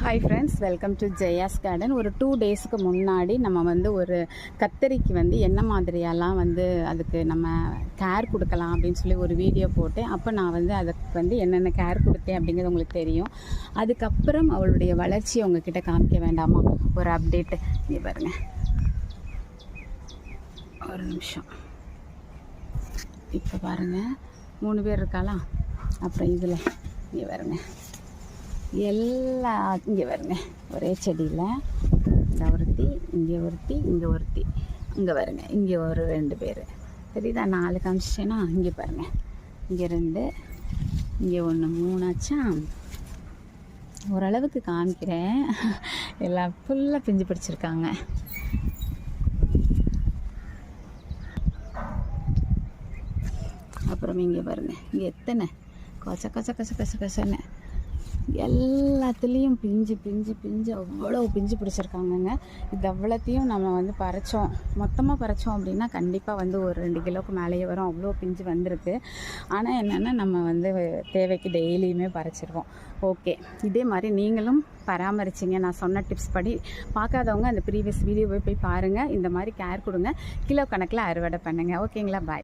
Hi friends, welcome to Jaya's garden. ஒரு 2 டேஸ்க்கு முன்னாடி நம்ம வந்து ஒரு கத்தரிக்கு வந்து என்ன மாதிரியெல்லாம் வந்து அதுக்கு நம்ம கேர் கொடுக்கலாம் அப்படின்னு சொல்லி ஒரு வீடியோ போட்டேன். அப்போ நான் வந்து அதுக்கு வந்து என்னென்ன கேர் கொடுத்தேன் அப்படிங்கிறது உங்களுக்கு தெரியும். அதுக்கப்புறம் அவளுடைய வளர்ச்சியை உங்ககிட்ட காமிக்க வேண்டாமா? ஒரு அப்டேட்டு நீ பாருங்க. ஒரு நிமிஷம். இப்போ பாருங்கள், 3 பேர் இருக்காளா? அப்புறம் இதில் நீ பாருங்க, எல்லாம் இங்கே வருங்க. ஒரே செடியில் இந்த ஒருத்தி, இங்கே ஒருத்தி, இங்கே ஒருத்தி, இங்கே வருங்க. இங்கே ஒரு 2 பேர் தெரியுதா? 4 காமிச்சேன்னா இங்கே பாருங்கள், இங்கே 2, இங்கே 1, 3 ஆச்சா? ஓரளவுக்கு காமிக்கிறேன். எல்லாம் ஃபுல்லாக பிஞ்சு பிடிச்சிருக்காங்க. அப்புறம் இங்கே பாருங்கள், இங்கே எத்தனை கச்ச கச்ச கச்ச கச்ச கச்சன்னு எல்லாத்துலேயும் பிஞ்சு பிஞ்சு பிஞ்சு அவ்வளோ பிஞ்சு பிடிச்சிருக்காங்கங்க. இது அவ்வளோத்தையும் நம்ம வந்து மொத்தமாக பறித்தோம் அப்படின்னா கண்டிப்பாக வந்து ஒரு 2 கிலோவுக்கு மேலேயே வரும். அவ்வளோ பிஞ்சு வந்திருக்கு. ஆனால் என்னென்னா நம்ம வந்து தேவைக்கு டெய்லியுமே பறிச்சிருவோம். ஓகே, இதே மாதிரி நீங்களும் பராமரிச்சிங்க. நான் சொன்ன டிப்ஸ் படி பார்க்காதவங்க அந்த ப்ரீவியஸ் வீடியோவை போய் பாருங்கள். இந்த மாதிரி கேர் கொடுங்க. கிலோ கணக்கில் அறுவடை பண்ணுங்கள். ஓகேங்களா? பாய்.